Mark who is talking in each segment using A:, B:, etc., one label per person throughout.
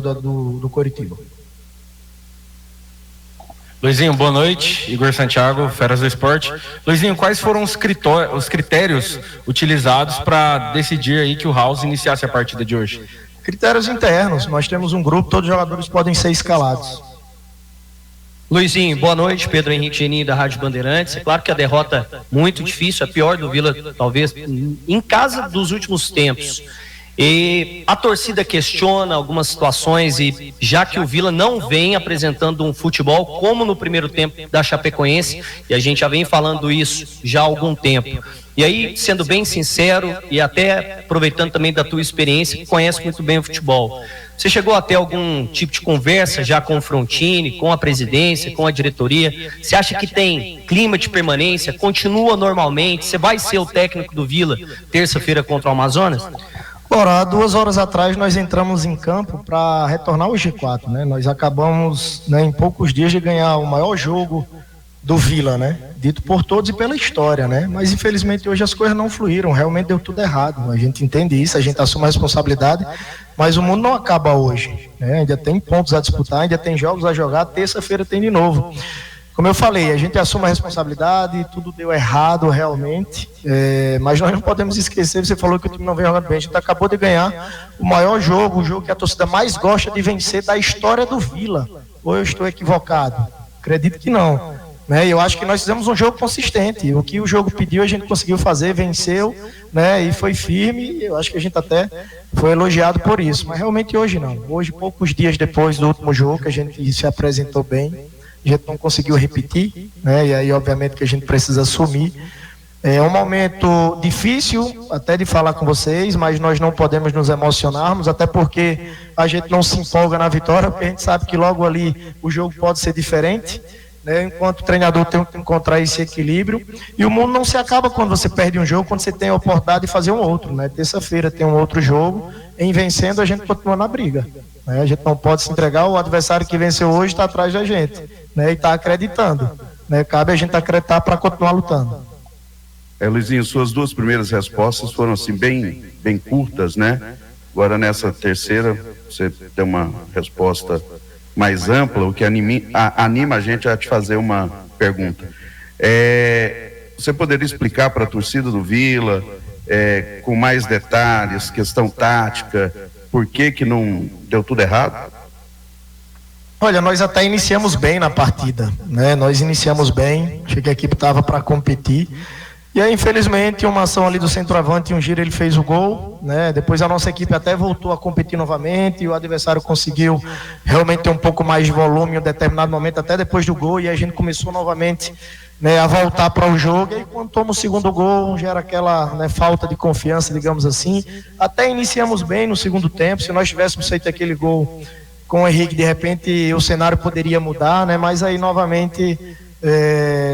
A: do Coritiba.
B: Luizinho, boa noite. Igor Santiago, Feras do Esporte. Luizinho, quais foram os critérios utilizados para decidir aí que o House iniciasse a partida de hoje?
A: Critérios internos. Nós temos um grupo, todos os jogadores podem ser escalados.
C: Luizinho, boa noite. Pedro Henrique Geninho da Rádio Bandeirantes. É claro que a derrota muito difícil, a pior do Vila, talvez, em casa dos últimos tempos. E a torcida questiona algumas situações, e já que o Vila não vem apresentando um futebol como no primeiro tempo da Chapecoense, e a gente já vem falando isso já há algum tempo. E aí, sendo bem sincero e até aproveitando também da tua experiência, que conhece muito bem o futebol, você chegou a ter algum tipo de conversa já com o Frontini, com a presidência, com a diretoria? Você acha que tem clima de permanência? Continua normalmente? Você vai ser o técnico do Vila terça-feira contra o Amazonas?
A: Ora, há 2 horas atrás nós entramos em campo para retornar ao G4, né? Nós acabamos, em poucos dias, de ganhar o maior jogo do Vila, né? Dito por todos e pela história, né? Mas infelizmente hoje as coisas não fluíram, realmente deu tudo errado. A gente entende isso, a gente assume a responsabilidade, mas o mundo não acaba hoje, né? Ainda tem pontos a disputar, ainda tem jogos a jogar, terça-feira tem de novo. Como eu falei, a gente assume a responsabilidade, tudo deu errado realmente, mas nós não podemos esquecer, você falou que o time não vem jogando bem, a gente acabou de ganhar o maior jogo, o jogo que a torcida mais gosta de vencer da história do Vila. Ou eu estou equivocado? Acredito que não. Né? Eu acho que nós fizemos um jogo consistente, o que o jogo pediu a gente conseguiu fazer, venceu, né? E foi firme, eu acho que a gente até foi elogiado por isso, mas realmente hoje não. Hoje, poucos dias depois do último jogo, que a gente se apresentou bem, a gente não conseguiu repetir, né? E aí obviamente que a gente precisa assumir. É um momento difícil até de falar com vocês, mas nós não podemos nos emocionarmos, até porque a gente não se empolga na vitória, porque a gente sabe que logo ali o jogo pode ser diferente, né? Enquanto o treinador tem que encontrar esse equilíbrio, e o mundo não se acaba quando você perde um jogo, quando você tem a oportunidade de fazer um outro, né? Terça-feira tem um outro jogo, em vencendo a gente continua na briga, né? A gente não pode se entregar, o adversário que venceu hoje está atrás da gente, né? E está acreditando, né? Cabe a gente acreditar para continuar lutando.
D: Luizinho, suas 2 primeiras respostas foram assim bem curtas, né? Agora nessa terceira você deu uma resposta mais ampla, o que anima a gente a te fazer uma pergunta. Você poderia explicar para a torcida do Vila, com mais detalhes, questão tática, por que não deu tudo errado?
A: Olha, nós até iniciamos bem na partida, né? Nós iniciamos bem, achei que a equipe estava para competir. E aí, infelizmente, uma ação ali do centroavante, um giro, ele fez o gol, né? Depois a nossa equipe até voltou a competir novamente, e o adversário conseguiu realmente ter um pouco mais de volume em um determinado momento, até depois do gol, e a gente começou novamente, né, a voltar para o jogo. E aí, quando toma o segundo gol, gera aquela, né, falta de confiança, digamos assim. Até iniciamos bem no segundo tempo, se nós tivéssemos feito aquele gol com o Henrique, de repente o cenário poderia mudar, né? Mas aí novamente...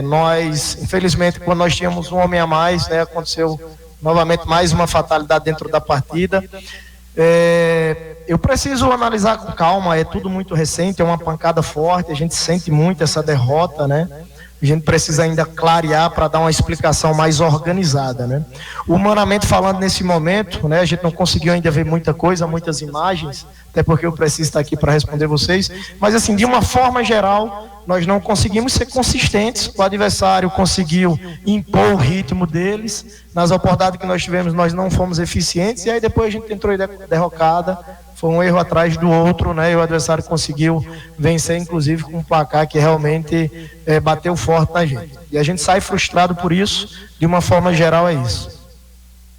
A: nós, infelizmente, quando nós tínhamos um homem a mais, né, aconteceu novamente mais uma fatalidade dentro da partida. Eu preciso analisar com calma, é tudo muito recente, é uma pancada forte, a gente sente muito essa derrota, né? A gente precisa ainda clarear para dar uma explicação mais organizada, né? Humanamente falando, nesse momento, né, a gente não conseguiu ainda ver muita coisa, muitas imagens, até porque eu preciso estar aqui para responder vocês, mas assim, de uma forma geral, nós não conseguimos ser consistentes, o adversário conseguiu impor o ritmo deles, nas oportunidades que nós tivemos nós não fomos eficientes, e aí depois a gente entrou derrocada, foi um erro atrás do outro, né? E o adversário conseguiu vencer, inclusive com um placar que realmente bateu forte na gente. E a gente sai frustrado por isso, de uma forma geral é isso.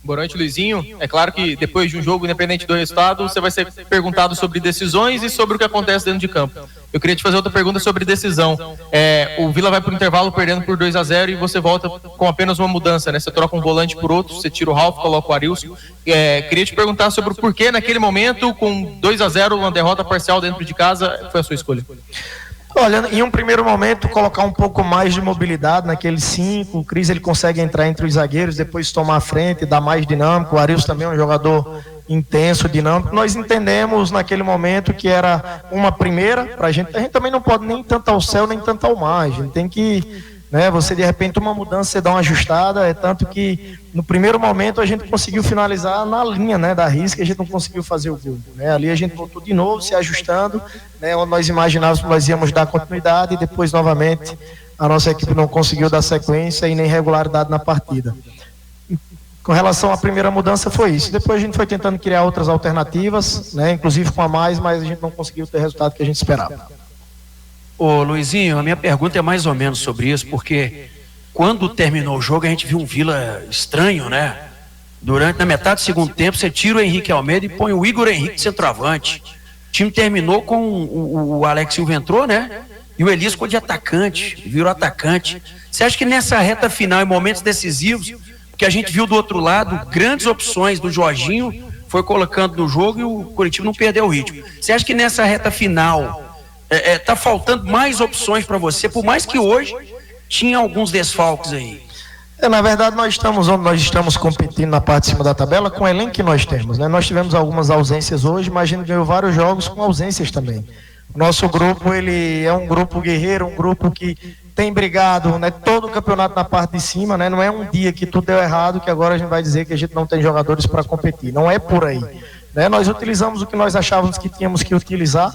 E: Boa noite, Luizinho. É claro que depois de um jogo, independente do resultado, você vai ser perguntado sobre decisões e sobre o que acontece dentro de campo. Eu queria te fazer outra pergunta sobre decisão. O Vila vai para o intervalo perdendo por 2-0 e você volta com apenas uma mudança, né? Você troca um volante por outro, você tira o Ralf, coloca o Arilson. Queria te perguntar sobre o porquê naquele momento, com 2-0, uma derrota parcial dentro de casa, foi a sua escolha.
A: Olha, em um primeiro momento, colocar um pouco mais de mobilidade naquele 5, o Cris ele consegue entrar entre os zagueiros, depois tomar a frente, dar mais dinâmico, o Arilson também é um jogador intenso, dinâmico. Nós entendemos naquele momento que era uma primeira, a gente também não pode nem tanto ao céu, nem tanto ao mar, a gente tem que né? Você de repente uma mudança, você dá uma ajustada, é tanto que no primeiro momento a gente conseguiu finalizar na linha, né, da risca, a gente não conseguiu fazer o gol, né? Ali a gente voltou de novo, se ajustando, né, onde nós imaginávamos que nós íamos dar continuidade e depois novamente a nossa equipe não conseguiu dar sequência e nem regularidade na partida. Com relação à primeira mudança foi isso. Depois a gente foi tentando criar outras alternativas, né, inclusive com a mais, mas a gente não conseguiu ter o resultado que a gente esperava.
F: Ô Luizinho, a minha pergunta é mais ou menos sobre isso, porque quando terminou o jogo a gente viu um Vila estranho, né? Na metade do segundo tempo você tira o Henrique Almeida e põe o Igor Henrique de centroavante. O time terminou com o Alex Silva entrou, né? E o Elias ficou de atacante, virou atacante. Você acha que nessa reta final, em momentos decisivos, porque a gente viu do outro lado grandes opções do Jorginho, foi colocando no jogo e o Coritiba não perdeu o ritmo. Você acha que nessa reta final tá faltando mais opções para você, por mais que hoje tinha alguns desfalques aí?
A: Na verdade, nós estamos onde nós estamos competindo na parte de cima da tabela com o elenco que nós temos, né? Nós tivemos algumas ausências hoje, mas a gente ganhou vários jogos com ausências também. O nosso grupo, ele é um grupo guerreiro, um grupo que tem brigado, né, todo o campeonato na parte de cima, né? Não é um dia que tudo deu errado que agora a gente vai dizer que a gente não tem jogadores para competir. Não é por aí, né? Nós utilizamos o que nós achávamos que tínhamos que utilizar,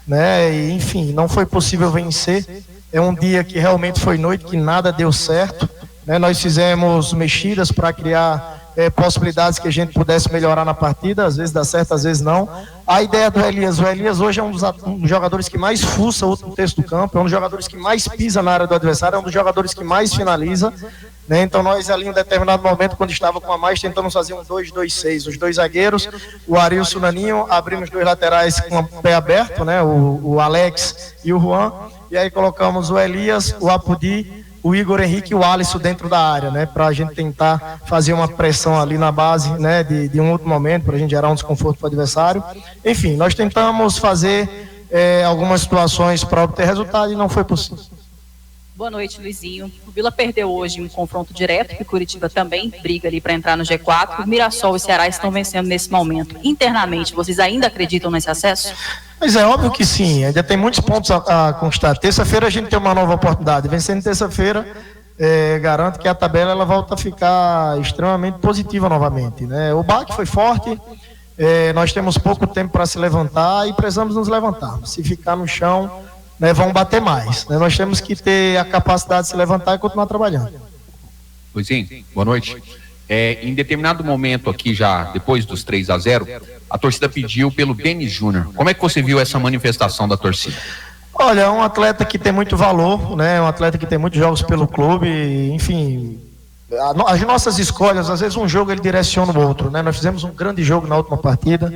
A: né? E, enfim, não foi possível vencer. É um dia que realmente foi noite que nada deu certo, né? Nós fizemos mexidas para criar possibilidades que a gente pudesse melhorar na partida, às vezes dá certo, às vezes não. A ideia do Elias, o Elias hoje é um dos jogadores que mais fuça o último terço do campo, é um dos jogadores que mais pisa na área do adversário, é um dos jogadores que mais finaliza, né? Então nós ali em um determinado momento, quando estava com a mais, tentamos fazer um 2-2-6, os dois zagueiros, o Arilson, o Naninho, abrimos dois laterais com o pé aberto, né? O Alex e o Juan, e aí colocamos o Elias, o Apodi, o Igor Henrique e o Alisson dentro da área, né, para a gente tentar fazer uma pressão ali na base, né, de um outro momento, para a gente gerar um desconforto para o adversário. Enfim, nós tentamos fazer algumas situações para obter resultado e não foi possível.
G: Boa noite, Luizinho. O Vila perdeu hoje um confronto direto, que o Coritiba também briga ali para entrar no G4. O Mirassol e o Ceará estão vencendo nesse momento. Internamente, vocês ainda acreditam nesse acesso?
A: Mas é óbvio que sim, ainda tem muitos pontos a conquistar. Terça-feira a gente tem uma nova oportunidade. Vencendo terça-feira, garanto que a tabela ela volta a ficar extremamente positiva novamente, né? O baque foi forte, nós temos pouco tempo para se levantar e precisamos nos levantar. Se ficar no chão, né, vão bater mais, né? Nós temos que ter a capacidade de se levantar e continuar trabalhando.
H: Luizinho, boa noite. Em determinado momento aqui já, depois dos 3-0, a torcida pediu pelo Denis Júnior. Como é que você viu essa manifestação da torcida?
A: Olha, é um atleta que tem muito valor, né? Um atleta que tem muitos jogos pelo clube, enfim, as nossas escolhas, às vezes um jogo ele direciona o outro, né? Nós fizemos um grande jogo na última partida,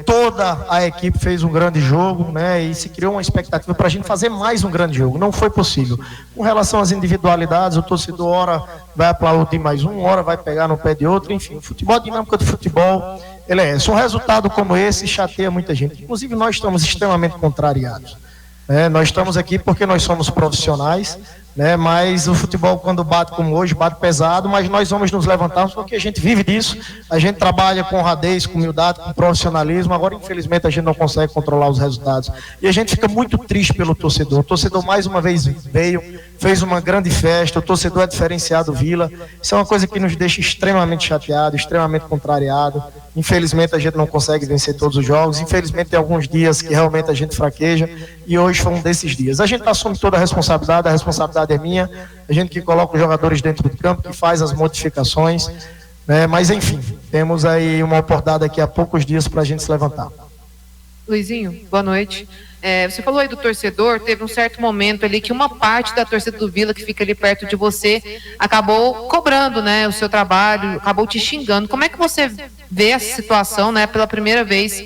A: toda a equipe fez um grande jogo, né? E se criou uma expectativa para a gente fazer mais um grande jogo. Não foi possível. Com relação às individualidades, o torcedor ora vai aplaudir mais um, ora vai pegar no pé de outro, enfim, o futebol, a dinâmica do futebol, ele é essa. Um resultado como esse chateia muita gente. Inclusive nós estamos extremamente contrariados, né? Nós estamos aqui porque nós somos profissionais, né? Mas o futebol, quando bate como hoje, bate pesado, mas nós vamos nos levantarmos porque a gente vive disso, a gente trabalha com honradez, com humildade, com profissionalismo. Agora infelizmente a gente não consegue controlar os resultados e a gente fica muito triste pelo torcedor. O torcedor mais uma vez veio, fez uma grande festa, o torcedor é diferenciado do Vila. Isso é uma coisa que nos deixa extremamente chateado, extremamente contrariado. Infelizmente a gente não consegue vencer todos os jogos, infelizmente tem alguns dias que realmente a gente fraqueja e hoje foi um desses dias. A gente assume toda a responsabilidade é minha, a gente que coloca os jogadores dentro do campo, que faz as modificações, né? Mas enfim, temos aí uma oportunidade daqui a poucos dias para a gente se levantar.
I: Luizinho, boa noite. Você falou aí do torcedor, teve um certo momento ali que uma parte da torcida do Vila, que fica ali perto de você, acabou cobrando, né, o seu trabalho, acabou te xingando. Como é que você vê essa situação, né? Pela primeira vez,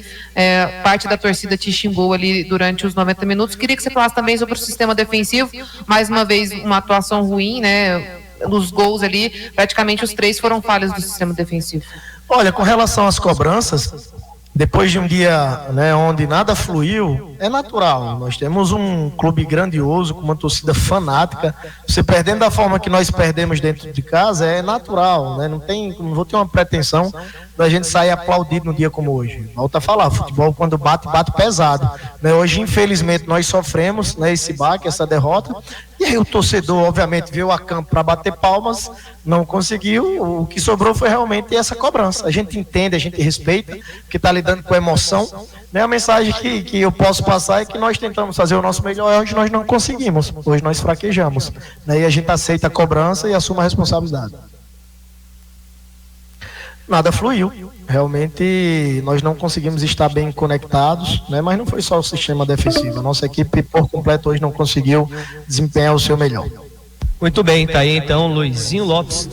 I: parte da torcida te xingou ali durante os 90 minutos. Queria que você falasse também sobre o sistema defensivo. Mais uma vez, uma atuação ruim, né? Os gols ali, praticamente os 3 foram falhas do sistema defensivo.
A: Olha, com relação às cobranças, depois de um dia, né, onde nada fluiu, é natural. Nós temos um clube grandioso, com uma torcida fanática. Você perdendo da forma que nós perdemos dentro de casa, é natural, né? Não vou ter uma pretensão da gente sair aplaudido num dia como hoje. Volto a falar, futebol quando bate pesado, né? Hoje, infelizmente, nós sofremos, né, esse baque, essa derrota, e aí o torcedor, obviamente, veio a campo para bater palmas, não conseguiu, o que sobrou foi realmente essa cobrança. A gente entende, a gente respeita, que está lidando com emoção, né? A mensagem que eu posso passar é que nós tentamos fazer o nosso melhor, hoje nós não conseguimos, hoje nós fraquejamos, né? E a gente aceita a cobrança e assume a responsabilidade. Nada fluiu, realmente nós não conseguimos estar bem conectados, né? Mas não foi só o sistema defensivo, a nossa equipe por completo hoje não conseguiu desempenhar o seu melhor.
C: Muito bem, tá aí então Luizinho Lopes,